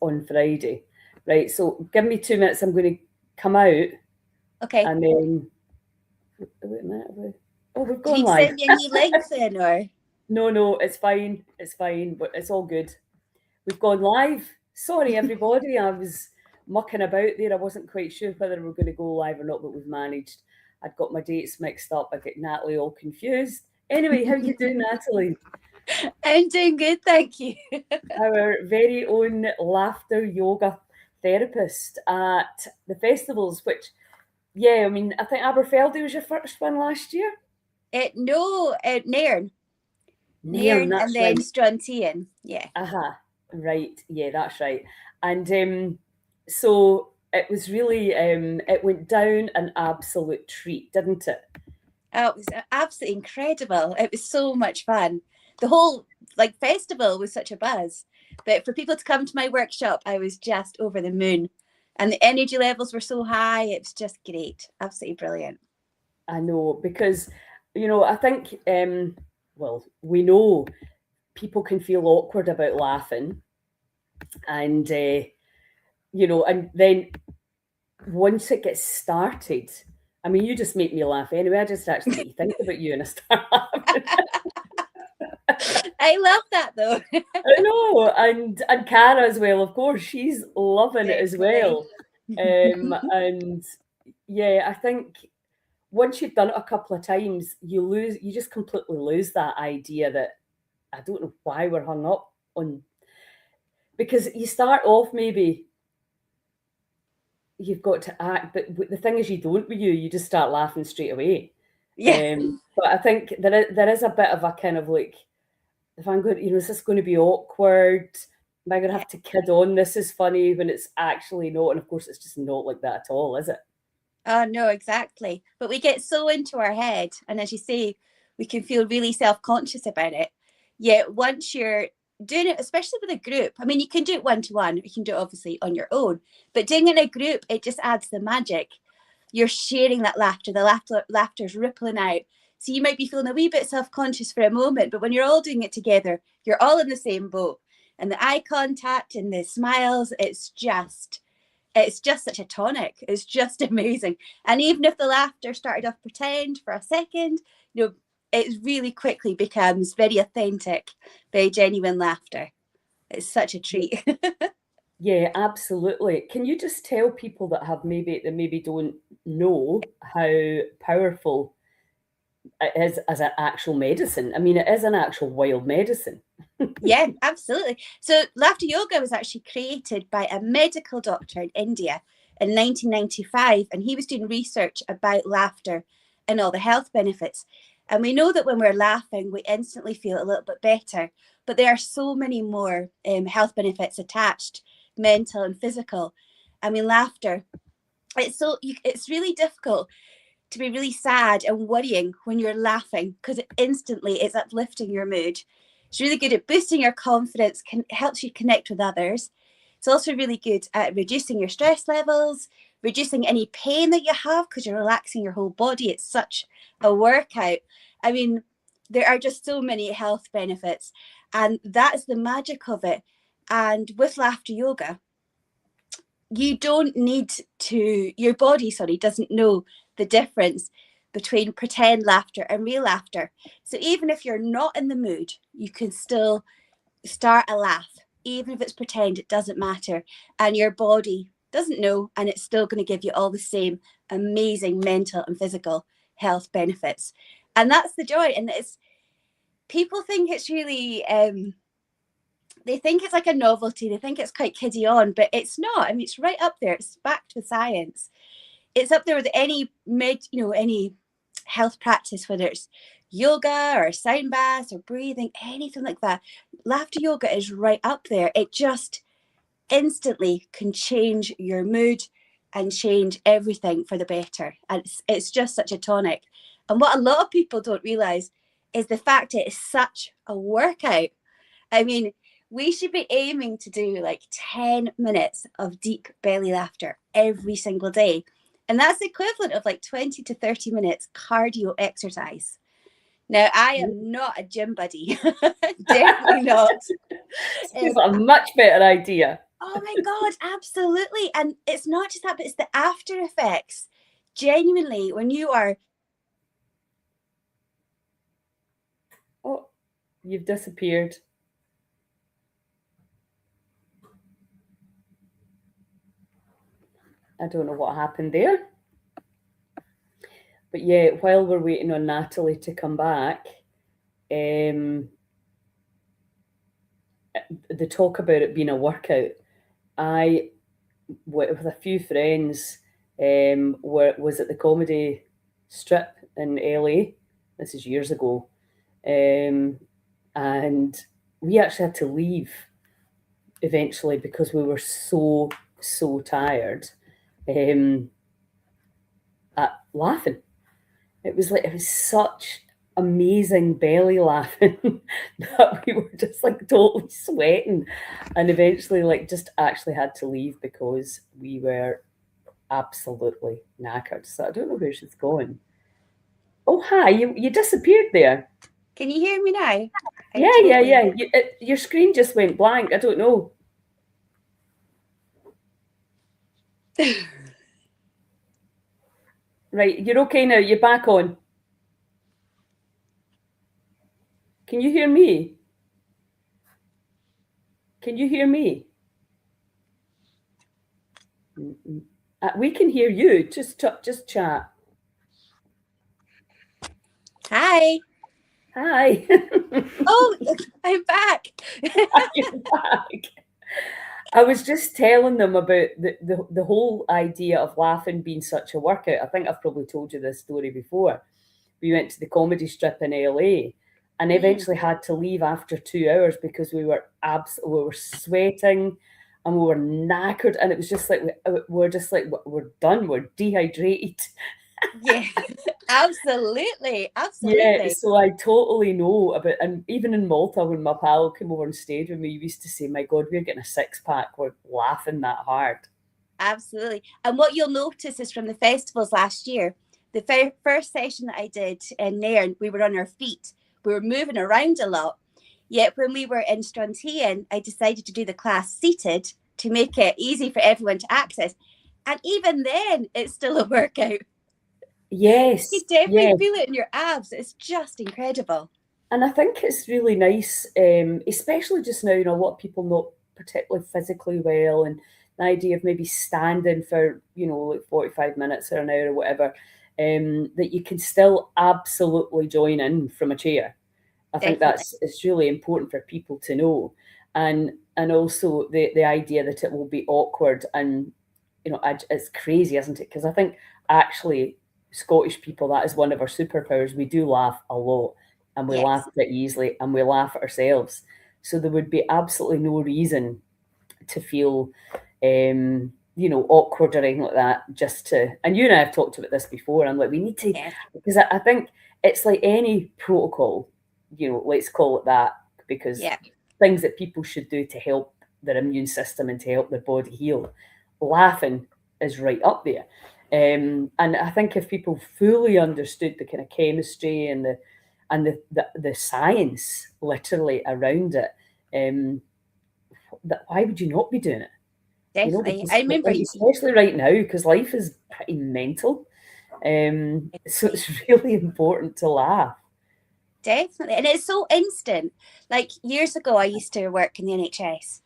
on Friday. Right, so give me 2 minutes. I'm going to come out, Okay. and then wait a minute. Oh, we've Do you gone need to live. send me a new link then, or? No, it's fine. It's fine, but it's all good. We've gone live. Sorry, everybody. I was mucking about there. I wasn't quite sure whether we were going to go live or not, but we've managed. I'd got my dates mixed up. I get Natalie all confused. Anyway, how you doing, Natalie? I'm doing good, thank you. Our very own laughter yoga therapist at the festivals, which, yeah, I mean, I think Aberfeldy was your first one last year. No, Nairn. Nairn, Nairn and that's then right. Struntian. Yeah. Right. Yeah, that's right. And so it was really, it went down an absolute treat, didn't it? Oh, it was absolutely incredible. It was so much fun. The whole festival was such a buzz. But for people to come to my workshop, I was just over the moon. And the energy levels were so high. It was just great. Absolutely brilliant. I know, because, I think, well, we know people can feel awkward about laughing. And, and then once it gets started, I mean, you just make me laugh anyway. I just actually make you think about you and I start laughing. I love that though. I know, and Cara as well. Of course, she's loving it as Definitely. well. And yeah, I think once you've done it a couple of times, you just completely lose that idea that I don't know why we're hung up on, because you start off maybe you've got to act, but the thing is you don't with you just start laughing straight away. Yeah. But I think there is a bit of a kind of like, if I'm going, is this going to be awkward? Am I going to Yeah. have to kid on this is funny when it's actually not? And of course, it's just not like that at all, is it? Oh, no, exactly. But we get so into our head. And as you say, we can feel really self-conscious about it. Yet once you're doing it, especially with a group, I mean, you can do it one-to-one, you can do it obviously on your own, but doing it in a group, it just adds the magic. You're sharing that laughter, the laughter's rippling out. So you might be feeling a wee bit self-conscious for a moment, but when you're all doing it together, you're all in the same boat. And the eye contact and the smiles, it's just such a tonic. It's just amazing. And even if the laughter started off pretend for a second, it really quickly becomes very authentic, very genuine laughter. It's such a treat. Yeah, absolutely. Can you just tell people that maybe don't know how powerful it is as an actual medicine? I mean, it is an actual wild medicine. Yeah, absolutely. So laughter yoga was actually created by a medical doctor in India in 1995, and he was doing research about laughter and all the health benefits. And we know that when we're laughing, we instantly feel a little bit better, but there are so many more health benefits attached, mental and physical. I mean, laughter, it's really difficult to be really sad and worrying when you're laughing, because it's uplifting your mood. It's really good at boosting your confidence, helps you connect with others. It's also really good at reducing your stress levels, reducing any pain that you have because you're relaxing your whole body. It's such a workout. I mean, there are just so many health benefits, and that's the magic of it. And with laughter yoga, you don't need your body, doesn't know the difference between pretend laughter and real laughter. So even if you're not in the mood, you can still start a laugh. Even if it's pretend, it doesn't matter. And your body doesn't know, and it's still going to give you all the same amazing mental and physical health benefits. And that's the joy. And people think it's really they think it's like a novelty. They think it's quite kiddie on, but it's not. I mean, it's right up there. It's backed with science. It's up there with any any health practice, whether it's yoga or sound baths or breathing, anything like that. Laughter yoga is right up there. It just instantly can change your mood and change everything for the better. And it's just such a tonic. And what a lot of people don't realize is the fact it is such a workout. I mean, we should be aiming to do like 10 minutes of deep belly laughter every single day. And that's the equivalent of like 20 to 30 minutes cardio exercise. Now, I am not a gym buddy. Definitely not. It's a much better idea. Oh my God, absolutely. And it's not just that, but it's the after effects. Genuinely, when you are... Oh, you've disappeared. I don't know what happened there. But yeah, while we're waiting on Natalie to come back, um, the talk about it being a workout, I, with a few friends, was at the comedy strip in LA. This is years ago. Um, and we actually had to leave eventually because we were so tired um, at laughing. It was such amazing belly laughing that we were just like totally sweating, and eventually like just actually had to leave because we were absolutely knackered. So I don't know where she's going. Oh hi, you disappeared there. Can you hear me now? Yeah. Your screen just went blank. I don't know. Right, you're okay now. You're back on. Can you hear me? Can you hear me? We can hear you. Just chat. Hi. Hi. Oh, I'm back. You're back. I was just telling them about the whole idea of laughing being such a workout. I think I've probably told you this story before. We went to the comedy strip in LA and eventually had to leave after 2 hours because we were sweating and we were knackered, and it was just like we're just like we're done, we're dehydrated. Yeah, absolutely. Yeah, Absolutely. so I totally know about, and even in Malta when my pal came over and stayed with me, we used to say, "My God, we're getting a six pack. We're laughing that hard." Absolutely. And what you'll notice is from the festivals last year, the first session that I did in there, we were on our feet. We were moving around a lot. Yet when we were in Strontian, I decided to do the class seated to make it easy for everyone to access. And even then, it's still a workout. You Yes, definitely yeah. feel it in your abs. It's just incredible. And I think it's really nice, especially just now, a lot of people not particularly physically well, and the idea of maybe standing for, like 45 minutes or an hour or whatever, that you can still absolutely join in from a chair. I think Definitely. it's really important for people to know. And also the idea that it will be awkward, and it's crazy, isn't it? Because I think actually Scottish people, that is one of our superpowers. We do laugh a lot, and we laugh Yes. pretty easily, and we laugh at ourselves. So there would be absolutely no reason to feel awkward or anything like that, just to, and you and I have talked about this before. I'm like, we need to, Yes. because I think it's like any protocol, let's call it that, because Yeah. things that people should do to help their immune system and to help their body heal, laughing is right up there. And I think if people fully understood the kind of chemistry and the science literally around it, why would you not be doing it? Definitely. Because I remember. especially right now, because life is pretty mental. So it's really important to laugh. Definitely. And it's so instant. Like years ago, I used to work in the NHS.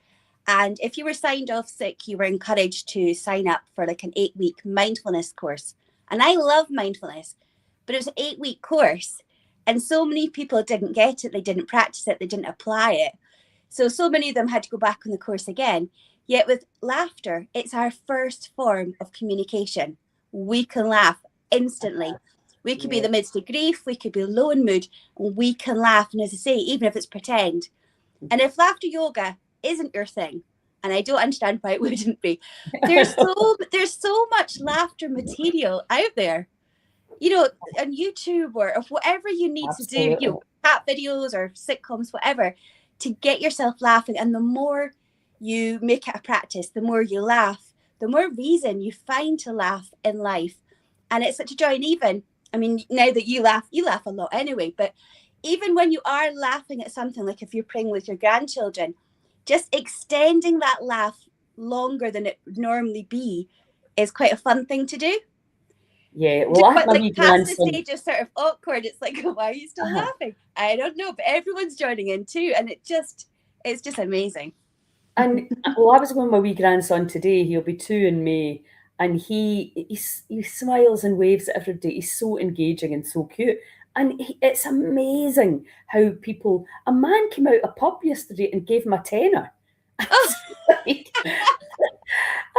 And if you were signed off sick, you were encouraged to sign up for like an 8-week mindfulness course. And I love mindfulness, but it was an 8-week course. And so many people didn't get it. They didn't practice it. They didn't apply it. So many of them had to go back on the course again. Yet with laughter, it's our first form of communication. We can laugh instantly. We could be in Yeah. the midst of grief, we could be low in mood, and we can laugh. And as I say, even if it's pretend. And if laughter yoga isn't your thing, and I don't understand why it wouldn't be, there's so much laughter material out there. On YouTube or whatever you need to do, Absolutely. cat videos or sitcoms, whatever, to get yourself laughing. And the more you make it a practice, the more you laugh, the more reason you find to laugh in life. And it's such a joy. And even, I mean, now that you laugh a lot anyway, but even when you are laughing at something, like if you're playing with your grandchildren, just extending that laugh longer than it would normally be is quite a fun thing to do. Yeah, well, I had my wee Past the grandson. stage of sort of awkward. It's like, why are you still laughing? I don't know, but everyone's joining in too, and it's just amazing. And well, I was with my wee grandson today. He'll be 2 in May, and he smiles and waves at every day. He's so engaging and so cute. And it's amazing how people. A man came out a pub yesterday and gave him a tenner. Oh.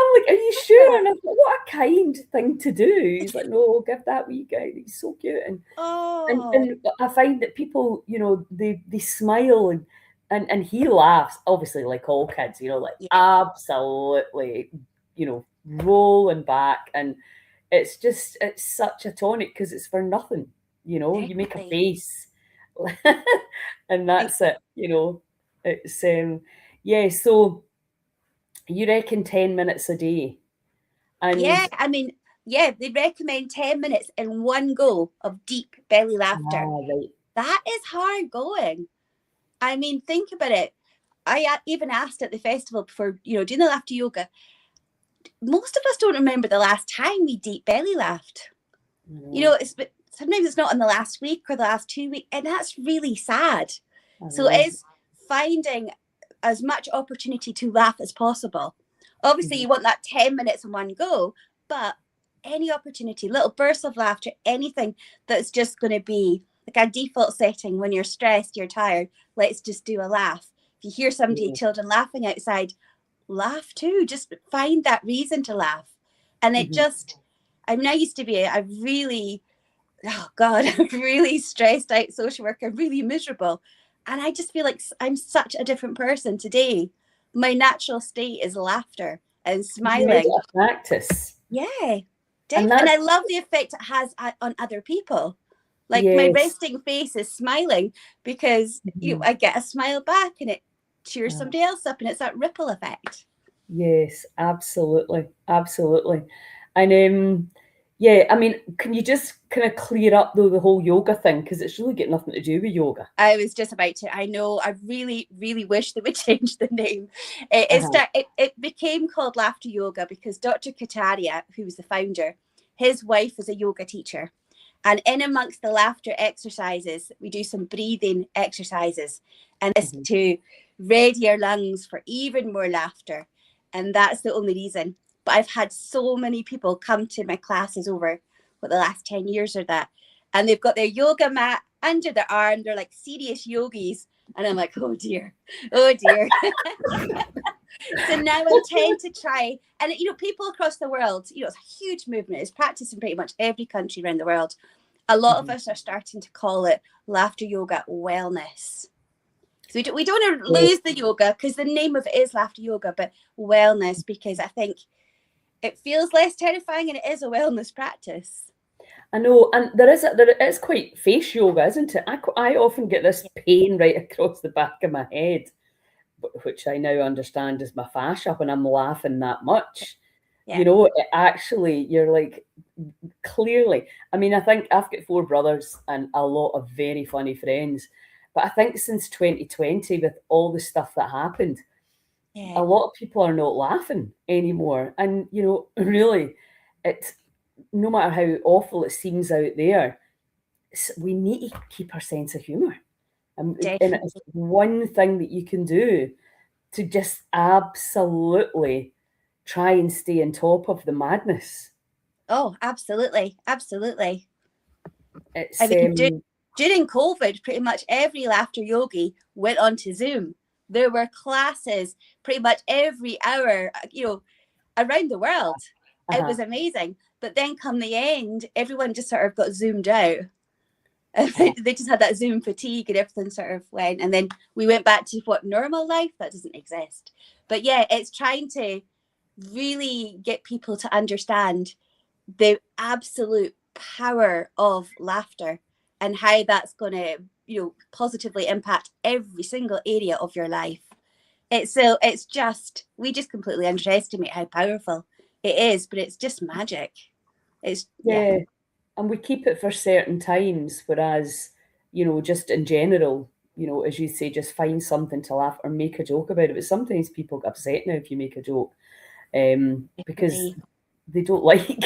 I'm like, are you sure? And I thought, what a kind thing to do. He's like, no, give that wee guy. He's so cute. And I find that people, they smile and he laughs, obviously, like all kids, like absolutely, rolling back. And it's such a tonic because it's for nothing, you make a face and that's it, it's, so you reckon 10 minutes a day? And they recommend 10 minutes in one go of deep belly laughter. Right. That is hard going. I mean, think about it. I even asked at the festival before, doing the laughter yoga. Most of us don't remember the last time we deep belly laughed. Sometimes it's not in the last week or the last 2 weeks, and that's really sad. So it's finding as much opportunity to laugh as possible. Obviously, you want that 10 minutes in one go, but any opportunity, little bursts of laughter, anything that's just going to be like a default setting when you're stressed, you're tired, let's just do a laugh. If you hear somebody, children laughing outside, laugh too. Just find that reason to laugh. And it I used to be a really, really stressed out social worker, really miserable. And I just feel like I'm such a different person today. My natural state is laughter and smiling. You made it a practice. Yeah, definitely. And I love the effect it has on other people. Like my resting face is smiling because I get a smile back and it cheers somebody else up, and it's that ripple effect. Yes, absolutely. Absolutely. And I mean, can you just kind of clear up though the whole yoga thing? Because it's really got nothing to do with yoga. I was just about to. I know. I really, really wish they would change the name. It became called Laughter Yoga because Dr. Kataria, who was the founder, his wife was a yoga teacher. And in amongst the laughter exercises, we do some breathing exercises. And this to ready your lungs for even more laughter. And that's the only reason. But I've had so many people come to my classes over the last 10 years or that. And they've got their yoga mat under their arm. They're like serious yogis. And I'm like, oh dear. So now I tend to try, and people across the world, it's a huge movement. It's practiced in pretty much every country around the world. A lot of us are starting to call it laughter yoga wellness. So we don't want to lose the yoga because the name of it is laughter yoga, but wellness, because I think it feels less terrifying and it is a wellness practice. I know, and there is quite face yoga, isn't it? I often get this pain right across the back of my head, which I now understand is my fascia when I'm laughing that much. Yeah. You're like, clearly, I mean, I think I've got 4 brothers and a lot of very funny friends, but I think since 2020, with all the stuff that happened, a lot of people are not laughing anymore. And, really, it's, no matter how awful it seems out there, we need to keep our sense of humour. And it's one thing that you can do to just absolutely try and stay on top of the madness. Oh, absolutely. Absolutely. It's, during COVID, pretty much every laughter yogi went onto Zoom. There were classes pretty much every hour, around the world. It was amazing. But then come the end, everyone just sort of got zoomed out. And they just had that Zoom fatigue and everything sort of went. And then we went back to normal life? That doesn't exist. But yeah, it's trying to really get people to understand the absolute power of laughter and how that's going to, positively impact every single area of your life. We just completely underestimate how powerful it is, but it's just magic. And we keep it for certain times, whereas, just in general, as you say, just find something to laugh or make a joke about it. But sometimes people get upset now if you make a joke. because they don't like.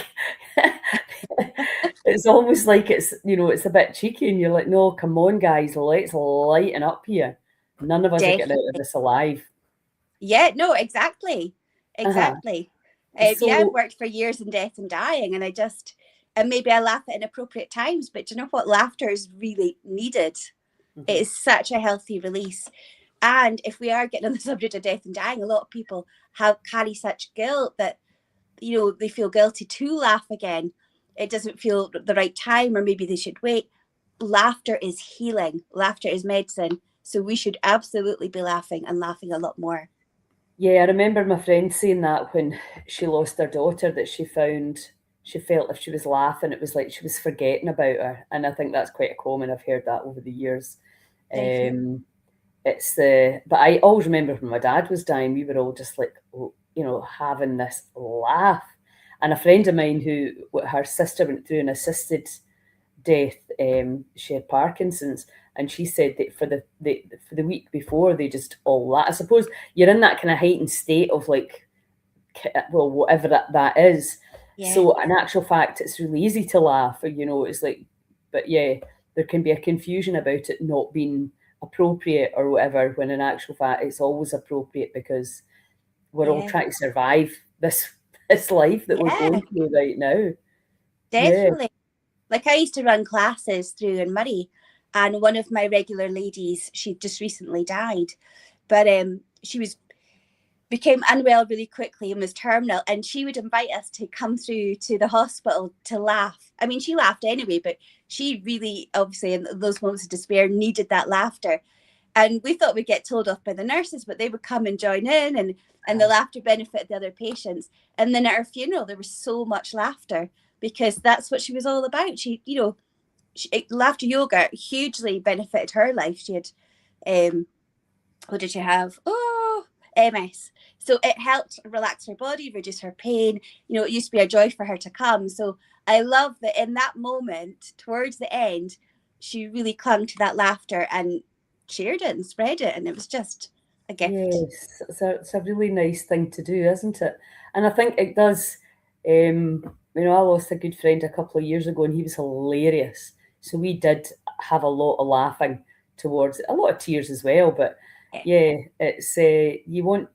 It's almost like it's it's a bit cheeky, and you're like, no, come on, guys, let's lighten up here. None of us are getting out of this alive. Yeah, no, exactly. Uh-huh. Yeah, I've So worked for years in death and dying, and maybe I laugh at inappropriate times, but do you know what? Laughter is really needed. It is such a healthy release. And if we are getting on the subject of death and dying, a lot of people carry such guilt that, they feel guilty to laugh again. It doesn't feel the right time, or maybe they should wait. Laughter is healing. Laughter is medicine. So we should absolutely be laughing, and laughing a lot more. yeah, I remember my friend saying that when she lost her daughter, that she felt if she was laughing, it was like she was forgetting about her. And I think that's quite common. I've heard that over the years. Definitely. But I always remember when my dad was dying, we were all just like, having this laugh. And a friend of mine her sister went through an assisted death. She had Parkinson's, and she said that for the week before, they just all laugh. I suppose you're in that kind of heightened state of like, well, whatever that is. Yeah. So in actual fact, it's really easy to laugh. It's like, but yeah, there can be a confusion about it not being appropriate or whatever, when in actual fact it's always appropriate, because we're all trying to survive this life that we're going through right now. Definitely. Like, I used to run classes through in Murray, and one of my regular ladies, she just recently died, but she became unwell really quickly and was terminal, and she would invite us to come through to the hospital to laugh. I mean, she laughed anyway, but she really, obviously, in those moments of despair, needed that laughter. And we thought we'd get told off by the nurses, but they would come and join in, and the laughter benefited the other patients. And then at her funeral, there was so much laughter, because that's what she was all about. Laughter yoga hugely benefited her life. She had, what did she have? Oh, MS. So it helped relax her body, reduce her pain. It used to be a joy for her to come. So I love that in that moment, towards the end, she really clung to that laughter and shared it and spread it. And it was just a gift. Yes, it's a really nice thing to do, isn't it? And I think it does. I lost a good friend a couple of years ago, and he was hilarious. So we did have a lot of laughing towards it, a lot of tears as well. But yeah, it's you want,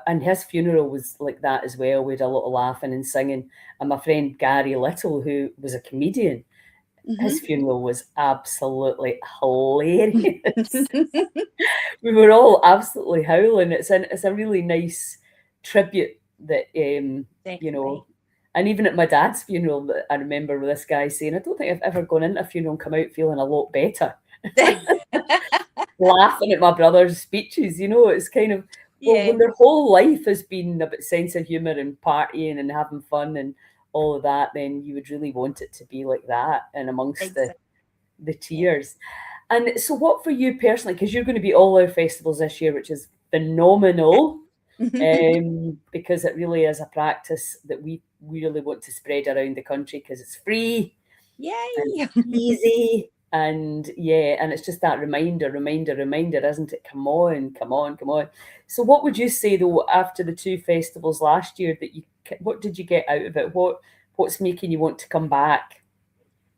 and his funeral was like that as well. We had a lot of laughing and singing. And my friend Gary Little, who was a comedian, his funeral was absolutely hilarious. We were all absolutely howling. It's a really nice tribute that and even at my dad's funeral, I remember this guy saying, I don't think I've ever gone into a funeral and come out feeling a lot better. Laughing at my brother's speeches, it's kind of, well, when their whole life has been about sense of humour and partying and having fun and all of that, then you would really want it to be like that, and amongst the tears. And so what for you personally, because you're going to be all our festivals this year, which is phenomenal, because it really is a practice that we really want to spread around the country, because it's free, yay, and easy, and it's just that reminder, isn't it? Come on. So what would you say though, after the two festivals last year, what did you get out of it? What's making you want to come back?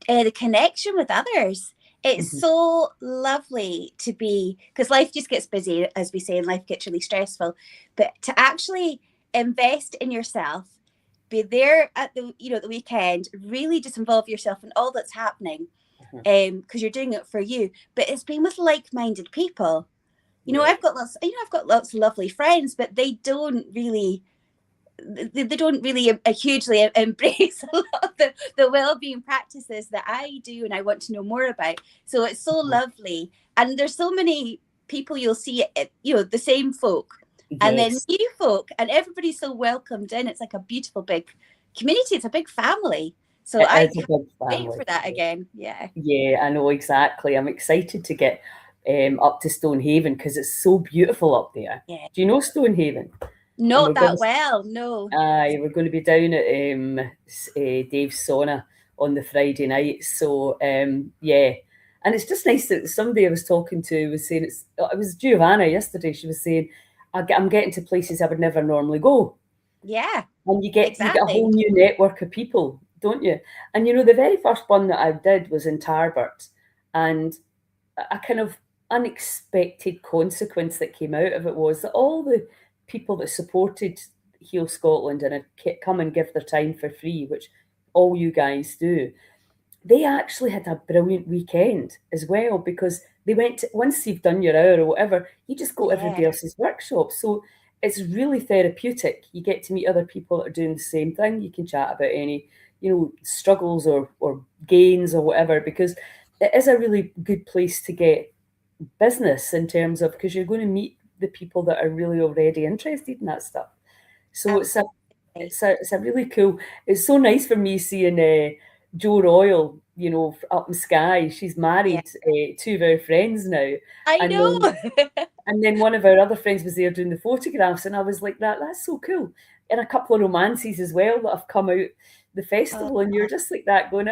The connection with others. It's so lovely to be, because life just gets busy, as we say, and life gets really stressful. But to actually invest in yourself, be there at the weekend, really just involve yourself in all that's happening, because you're doing it for you. But it's being with like-minded people. I've got lots of lovely friends, but they don't really hugely embrace a lot of the well-being practices that I do and I want to know more about. So it's so lovely, and there's so many people you'll see, the same folk, and then new folk, and everybody's so welcomed in. It's like a beautiful big community. It's a big family. So I can't wait for that again. Yeah, I know, exactly. I'm excited to get up to Stonehaven, because it's so beautiful up there. Do you know Stonehaven? Not that well, no. We're going to be down at Dave's Sauna on the Friday night. So, and it's just nice that somebody I was talking to was saying, it was Giovanna yesterday, she was saying, I'm getting to places I would never normally go. Yeah, And you get a exactly. whole new network of people, don't you? And the very first one that I did was in Tarbert, and a kind of unexpected consequence that came out of it was that all the people that supported Heal Scotland and had come and give their time for free, which all you guys do, they actually had a brilliant weekend as well, because they went to, once you've done your hour or whatever, you just go to Yeah, everybody else's workshop. So it's really therapeutic. You get to meet other people that are doing the same thing. You can chat about any, struggles or gains or whatever, because it is a really good place to get business in terms of, because you're going to meet the people that are really already interested in that stuff. So it's a absolutely. it's a really cool. It's so nice for me seeing Jo Royal, up in Skye. She's Yeah, married two of our friends now, I and then know. one of our other friends was there doing the photographs, and I was like, that's so cool. And a couple of romances as well that have come out the Oh, festival, and you're just like that going,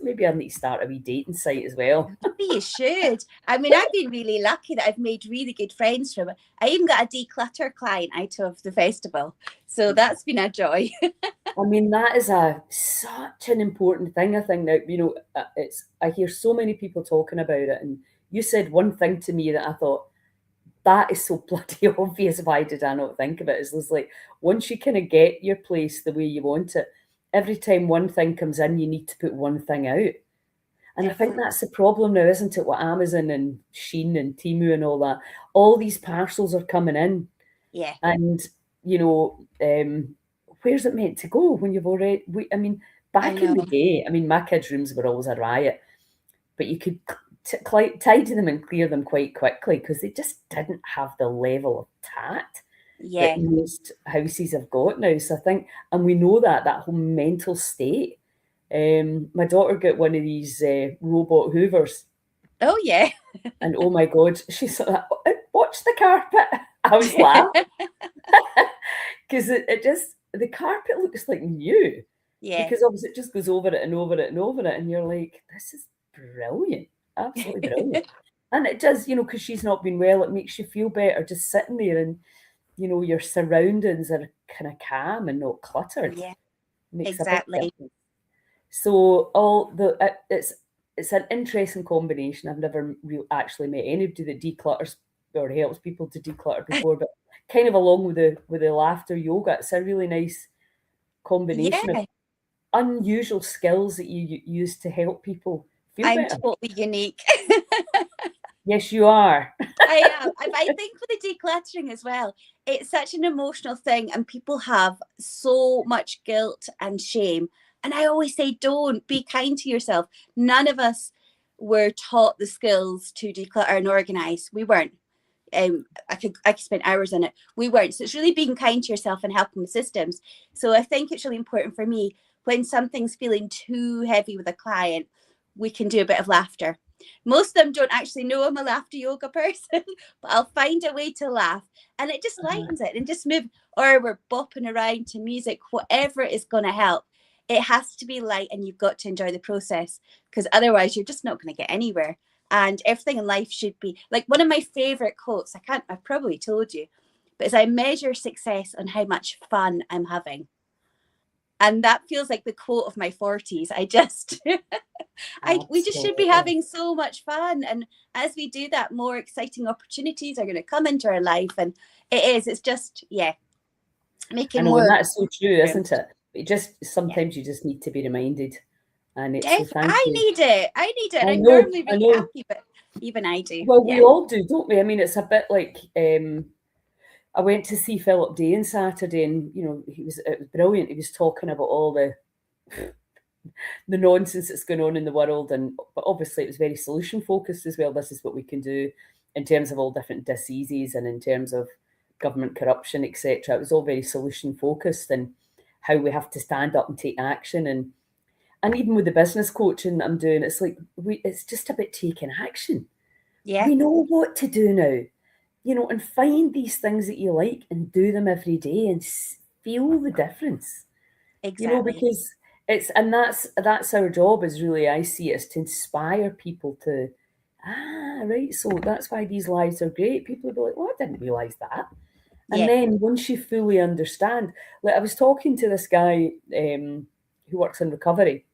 maybe I need to start a wee dating site as well. maybe you should. I mean, I've been really lucky that I've made really good friends from it. I even got a declutter client out of the festival, so that's been a joy. I mean, that is such an important thing. I think that I hear so many people talking about it, and you said one thing to me that I thought, that is so bloody obvious. Why did I not think of it? It's like, once you kind of get your place the way you want it, every time one thing comes in, you need to put one thing out. And I think Definitely. that's the problem now, isn't it? What Amazon and Shein and Temu and all that, all these parcels are coming in, Yeah, and where's it meant to go when you've already? I mean, I back in know. the day, I mean, my kids' rooms were always a riot, but you could tidy them and clear them quite quickly because they just didn't have the level of tact that Yeah. most houses have got now. So I think, and we know that whole mental state. My daughter got one of these robot hoovers, Oh, yeah. and oh my god, she's like, watch the carpet. I was laughing because it just, the carpet looks like new, Yeah. because obviously it just goes over it and over it and over it, and you're like, this is brilliant, absolutely brilliant. And it does, because she's not been well, it makes you feel better just sitting there, and your surroundings are kind of calm and not cluttered. Yeah, Makes a big exactly. difference. So all the it's an interesting combination. I've never actually met anybody that declutters or helps people to declutter before, but kind of along with the laughter yoga, it's a really nice combination of Yeah, unusual skills that you use to help people feel I'm better. totally unique. Yes, you are. I am. I think for the decluttering as well, it's such an emotional thing, and people have so much guilt and shame. And I always say, don't be kind to yourself. None of us were taught the skills to declutter and organize. We weren't. I could spend hours on it. We weren't. So it's really being kind to yourself and helping with systems. So I think it's really important for me, when something's feeling too heavy with a client, we can do a bit of laughter. Most of them don't actually know I'm a laughter yoga person, but I'll find a way to laugh, and it just Uh, lightens it and just move. Or we're bopping around to music, whatever is going to help. It has to be light, and you've got to enjoy the process, because otherwise you're just not going to get anywhere. And everything in life should be like, one of my favorite quotes. I've probably told you, but is, I measure success on how much fun I'm having. And that feels like the quote of my 40s. We just should be Absolutely. having so much fun. And as we do that, more exciting opportunities are going to come into our life. And it's just, yeah, I making know, and more that's so true, room. isn't it? It just, Yeah. sometimes you just need to be reminded, and so thank I you. need it. I need it. And I I'm know, normally I really know. happy, but even I do. Well, we Yeah. all do, don't we? I mean, it's a bit like I went to see Philip Day on Saturday, and it was brilliant. He was talking about all the nonsense that's going on in the world, and but obviously it was very solution focused as well. This is what we can do in terms of all different diseases and in terms of government corruption, etc. It was all very solution focused, and how we have to stand up and take action, and even with the business coaching that I'm doing, it's like it's just about taking action. Yeah. We know what to do now, and find these things that you like and do them every day and feel the difference, Exactly. because that's our job, is really, I see it, is to inspire people to, right, so that's why these lives are great. People will be like, well, I didn't realize that. And then once you fully understand, like I was talking to this guy who works in recovery,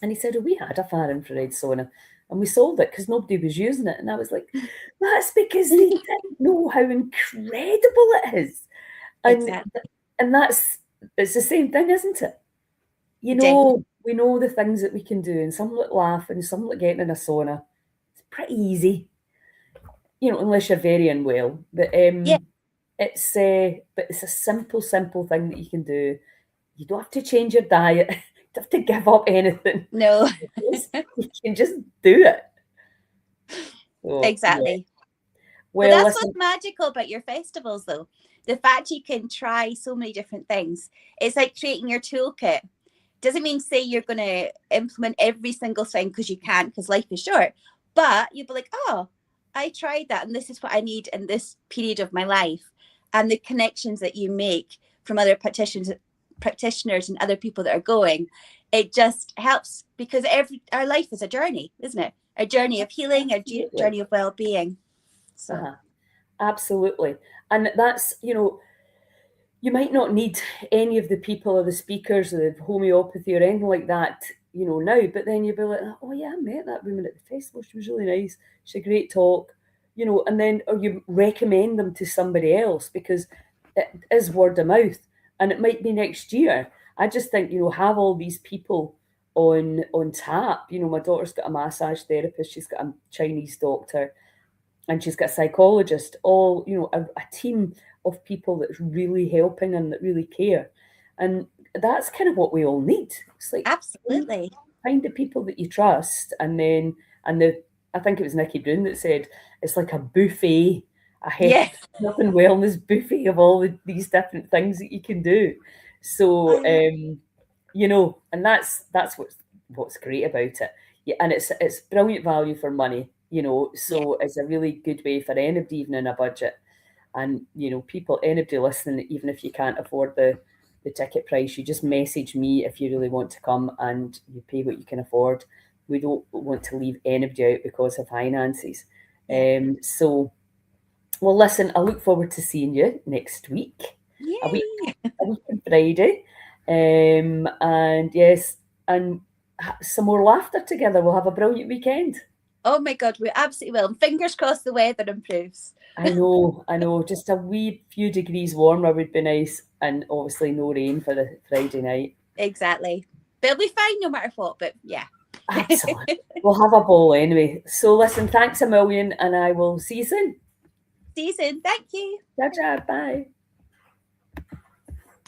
and he said, oh, we had a far infrared sauna and we sold it because nobody was using it. And I was like, that's because they didn't know how incredible it is. And, Exactly. and it's the same thing, isn't it? You Definitely. know, we know the things that we can do, and some look laughing, some look getting in a sauna. It's pretty easy, you know, unless you're very unwell. But it's a simple thing that you can do. You don't have to change your diet. You don't have to give up anything. No. You can just do it. So, exactly. Yeah. Well, that's what's magical about your festivals, though. The fact you can try so many different things. It's like creating your toolkit. Doesn't mean say you're going to implement every single thing because you can't, because life is short. But you'll be like, oh, I tried that, and this is what I need in this period of my life. And the connections that you make from other practitioners and other people that are going, it just helps, because our life is a journey, isn't it? A journey of healing, a journey of well-being. So absolutely. And that's, you know, you might not need any of the people or the speakers or the homeopathy or anything like that, you know, now, but then you'll be like, oh yeah, I met that woman at the festival, she was really nice, she had a great talk, you know, and then, or you recommend them to somebody else because it is word of mouth, and it might be next year. I just think, you know, have all these people on tap. You know, my daughter's got a massage therapist, she's got a Chinese doctor, and she's got a psychologist, all, you know, a team of people that's really helping and that really care. And that's kind of what we all need. It's like, absolutely, find the people that you trust, and then, I think it was Nikki Brown that said, it's like a buffet, a health and wellness buffet of all these different things that you can do. So, you know, and that's what's great about it. Yeah, and it's brilliant value for money, you know, so it's a really good way for anybody, even in a budget. And, you know, anybody listening, even if you can't afford the ticket price, you just message me if you really want to come, and you pay what you can afford. We don't want to leave anybody out because of finances. So, well, listen, I look forward to seeing you next week. Yay. A week on Friday. And yes, and some more laughter together. We'll have a brilliant weekend. Oh my God, we absolutely will. Fingers crossed the weather improves. I know. Just a wee few degrees warmer would be nice, and obviously no rain for the Friday night. Exactly. But it'll be fine no matter what, but yeah. Absolutely. We'll have a ball anyway. So listen, thanks a million, and I will see you soon. See you soon. Thank you. Ciao, bye.